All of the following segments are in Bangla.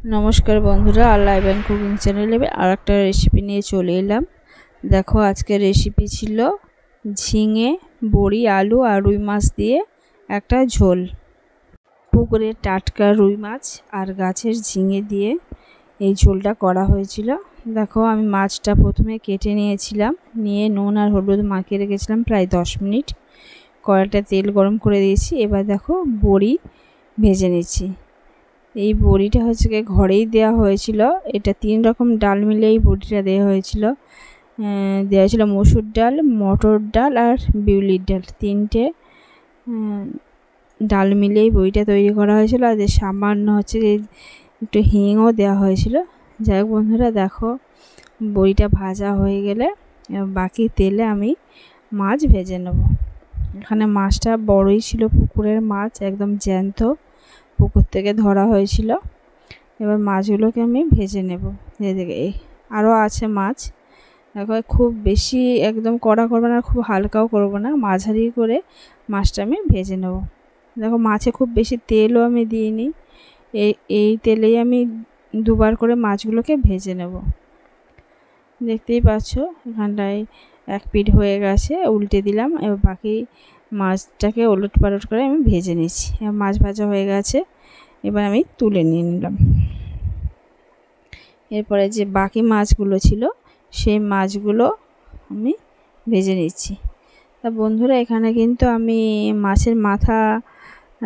নমস্কার বন্ধুরা, আর লাইভ অ্যান্ড কুকিং চ্যানেলে আর একটা রেসিপি নিয়ে চলে এলাম। দেখো, আজকের রেসিপি ছিল ঝিঙে, বড়ি, আলু আর রুই মাছ দিয়ে একটা ঝোল। পুকুরের টাটকা রুই মাছ আর গাছের ঝিঙে দিয়ে এই ঝোলটা করা হয়েছিল। দেখো, আমি মাছটা প্রথমে কেটে নিয়েছিলাম, নিয়ে নুন আর হলুদ মাখিয়ে রেখেছিলাম প্রায় 10 মিনিট। কড়াইটা তেল গরম করে দিয়েছি। এবার দেখো, বড়ি ভেজে নিচ্ছি। এই বড়িটা হচ্ছে গিয়ে ঘরেই দেওয়া হয়েছিল। এটা 3 রকম ডাল মিলে এই বড়িটা দেওয়া হয়েছিল। দেওয়া ছিল মসুর ডাল, মটর ডাল আর বিউলির ডাল। 3টে ডাল মিলে এই বড়িটা তৈরি করা হয়েছিল। আর সামান্য হচ্ছে একটু হিংও দেওয়া হয়েছিল। যাই হোক বন্ধুরা, দেখো বড়িটা ভাজা হয়ে গেলে বাকি তেলে আমি মাছ ভেজে নেব। এখানে মাছটা বড়ই ছিল, পুকুরের মাছ, একদম জ্যান্ত, পুকুর থেকে ধরা হয়েছিল। এবার মাছগুলোকে আমি ভেজে নেব। এদিকে আরও আছে মাছ। দেখো, খুব বেশি একদম কড়া করবো না, খুব হালকাও করবো না, মাঝারি করে মাছটা আমি ভেজে নেব। দেখো, মাছে খুব বেশি তেলও আমি দিইনি। এই তেলেই আমি দুবার করে মাছগুলোকে ভেজে নেব। দেখতেই পাচ্ছ, এখানটায় এক পিঠ হয়ে গেছে, উল্টে দিলাম। এবার বাকি মাছটাকে ওলট পালট করে আমি ভেজে নিচ্ছি। মাছ ভাজা হয়ে গেছে, এবার আমি তুলে নিয়ে নিলাম। এরপরে যে বাকি মাছগুলো ছিল সেই মাছগুলো আমি ভেজে নিচ্ছি। তা বন্ধুরা, এখানে কিন্তু আমি মাছের মাথা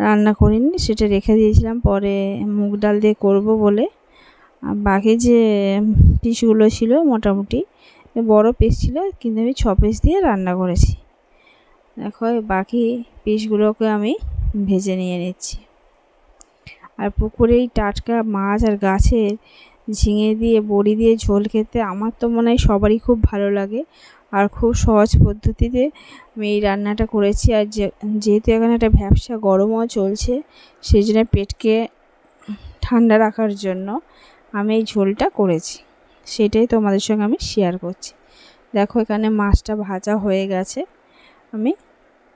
রান্না করিনি, সেটা রেখে দিয়েছিলাম পরে মুগ ডাল দিয়ে করব বলে। বাকি যে পিসগুলো ছিল মোটামুটি বড় পিস ছিল, কিন্তু আমি 6 পিস দিয়ে রান্না করেছি। দেখো, বাকি পিসগুলোকে আমি ভেজে নিয়ে নিচ্ছি। আর পুকুরেই টাটকা মাছ আর গাছের ঝিঙে দিয়ে বড়ি দিয়ে ঝোল খেতে আমার তো মনে হয় সবারই খুব ভালো লাগে। আর খুব সহজ পদ্ধতিতে আমি এই রান্নাটা করেছি। আর যেহেতু এখানে একটা ভ্যাপসা গরমও চলছে, সেই জন্য পেটকে ঠান্ডা রাখার জন্য আমি এই ঝোলটা করেছি, সেটাই তোমাদের সঙ্গে আমি শেয়ার করছি। দেখো, এখানে মাছটা ভাজা হয়ে গেছে, আমি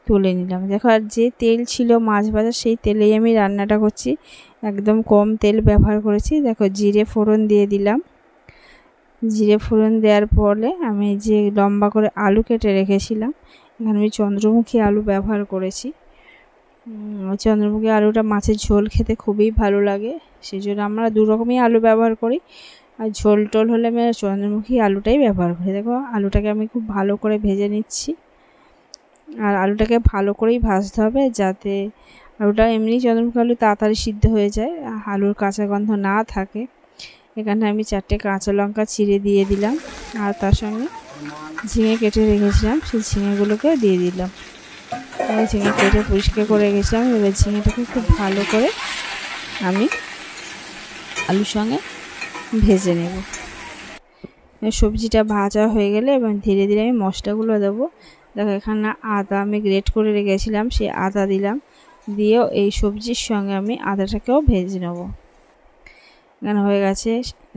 তুলে নিলাম। দেখো, আর যে তেল ছিল মাছ ভাজা, সেই তেলেই আমি রান্নাটা করছি, একদম কম তেল ব্যবহার করেছি। দেখো, জিরে ফোড়ন দিয়ে দিলাম। জিরে ফোড়ন দেওয়ার পরে আমি যে লম্বা করে আলু কেটে রেখেছিলাম, এখানে আমি চন্দ্রমুখী আলু ব্যবহার করেছি। চন্দ্রমুখী আলুটা মাছের ঝোল খেতে খুবই ভালো লাগে, সেই জন্য আমরা 2 রকমই আলু ব্যবহার করি। আর ঝোল টোল হলে আমি চন্দ্রমুখী আলুটাই ব্যবহার করি। দেখো, আলুটাকে আমি খুব ভালো করে ভেজে নিচ্ছি। আর আলুটাকে ভালো করেই ভাজতে হবে, যাতে আলুটা এমনি চন্দ্রমুখী আলু তাড়াতাড়ি সিদ্ধ হয়ে যায়, আলুর কাঁচা গন্ধ না থাকে। এখানে আমি 4টে কাঁচা লঙ্কা চিড়ে দিয়ে দিলাম, আর তার সঙ্গে ঝিঙে কেটে রেখেছিলাম, সেই ঝিঙেগুলোকে দিয়ে দিলাম। ঝিঙে কেটে পরিষ্কার করে রেখেছিলাম। এবার ঝিঙেটাকে খুব ভালো করে আমি আলুর সঙ্গে ভেজে নেব। সবজিটা ভাজা হয়ে গেলে এবার ধীরে ধীরে আমি মশলাগুলো দেবো। দেখো, এখানে আদা আমি গ্রেট করে রেখেছিলাম, সেই আদা দিলাম। দিয়েও এই সবজির সঙ্গে আমি আদাটাকেও ভেজে নেব। এখানে হয়ে গেছে।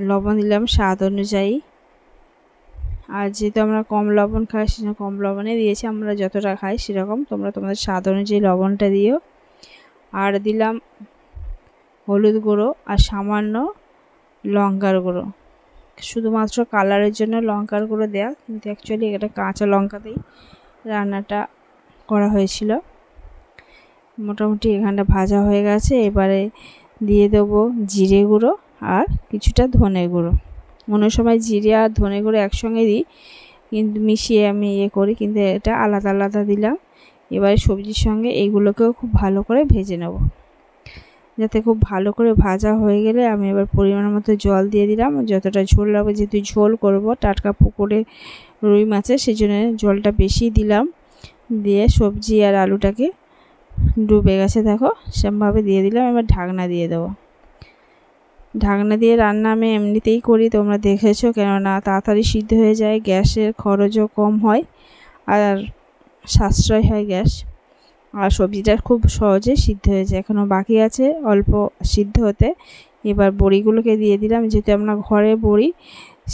লবণ দিলাম স্বাদ অনুযায়ী। আর যেহেতু আমরা কম লবণ খাই, সেজন্য কম লবণে দিয়েছি। আমরা যতটা খাই সেরকম তোমরা তোমাদের স্বাদ অনুযায়ী লবণটা দিও। আর দিলাম হলুদ গুঁড়ো আর সামান্য লঙ্কার গুঁড়ো। শুধুমাত্র কালারের জন্য লঙ্কার গুঁড়ো দেয়া, কিন্তু অ্যাকচুয়ালি এটা কাঁচা লঙ্কাতেই রান্নাটা করা হয়েছিল। মোটামুটি এখানটা ভাজা হয়ে গেছে। এবারে দিয়ে দেবো জিরে গুঁড়ো আর কিছুটা ধনে গুঁড়ো। অন্য সময় জিরে আর ধনে গুঁড়ো একসঙ্গে দিই, কিন্তু মিশিয়ে আমি করি, কিন্তু এটা আলাদা আলাদা দিলাম। এবারে সবজির সঙ্গে এইগুলোকেও খুব ভালো করে ভেজে নেব। যাতে খুব ভালো করে ভাজা হয়ে গেলে আমি এবার পরিমাণ মতো জল দিয়ে দিলাম, যতটা ঝোল লাগবে, যেহেতু ঝোল করব টাটকা পুকুরে রুই মাছের, সেই জন্য জলটা বেশি দিলাম। দিয়ে সবজি আর আলুটাকে ডুবে গেছে, দেখো সেরকমভাবে দিয়ে দিলাম। এবার ঢাকনা দিয়ে দেবো। ঢাকনা দিয়ে রান্না আমি এমনিতেই করি, তোমরা দেখেছো, কেননা তাড়াতাড়ি সিদ্ধ হয়ে যায়, গ্যাসের খরচও কম হয় আর সাশ্রয় হয় গ্যাস। আর সবজিটা খুব সহজে সিদ্ধ হয়ে যায়। এখনও বাকি আছে অল্প সিদ্ধ হতে। এবার বড়িগুলোকে দিয়ে দিলাম। যেহেতু আমরা ঘরে বড়ি,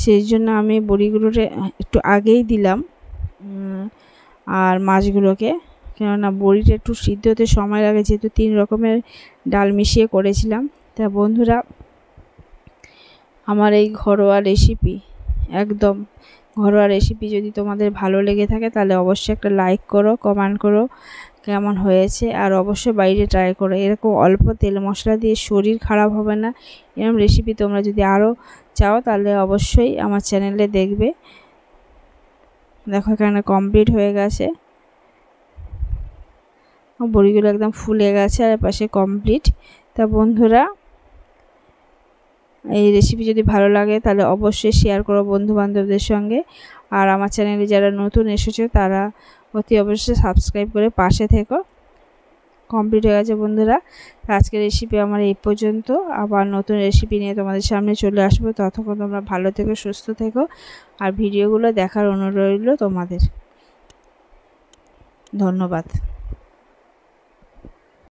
সেই জন্য আমি বড়িগুলোকে একটু আগেই দিলাম। আর মাছগুলোকে, কেননা বড়িটা একটু সিদ্ধ হতে সময় লাগে, যেহেতু 3 রকমের ডাল মিশিয়ে করেছিলাম। তা বন্ধুরা, আমার এই ঘরোয়া রেসিপি, একদম ঘরোয়া রেসিপি যদি তোমাদের ভালো লেগে থাকে তাহলে অবশ্যই একটা লাইক করো, কমেন্ট করো কেমন হয়েছে, আর অবশ্যই বাড়িতে ট্রাই করো। এরকম অল্প তেল মশলা দিয়ে শরীর খারাপ হবে না। এরকম রেসিপি তোমরা যদি আরও চাও তাহলে অবশ্যই আমার চ্যানেলে দেখবে। দেখো এখানে কমপ্লিট হয়ে গেছে, বড়িগুলো একদম ফুলে গেছে আর পাশে কমপ্লিট। তা বন্ধুরা, এই রেসিপি যদি ভালো লাগে তাহলে অবশ্যই শেয়ার করো বন্ধু বান্ধবদের সঙ্গে। আর আমার চ্যানেলে যারা নতুন এসেছো তারা অতি অবশ্যই সাবস্ক্রাইব করে পাশে থেকো। কমপ্লিট হয়ে গেছে বন্ধুরা। আজকের রেসিপি আমার এই পর্যন্ত। আবার নতুন রেসিপি নিয়ে তোমাদের সামনে চলে আসবো। ততক্ষণ তোমরা ভালো থেকো, সুস্থ থেকো, আর ভিডিওগুলো দেখার অনুরোধ রইল তোমাদের। ধন্যবাদ।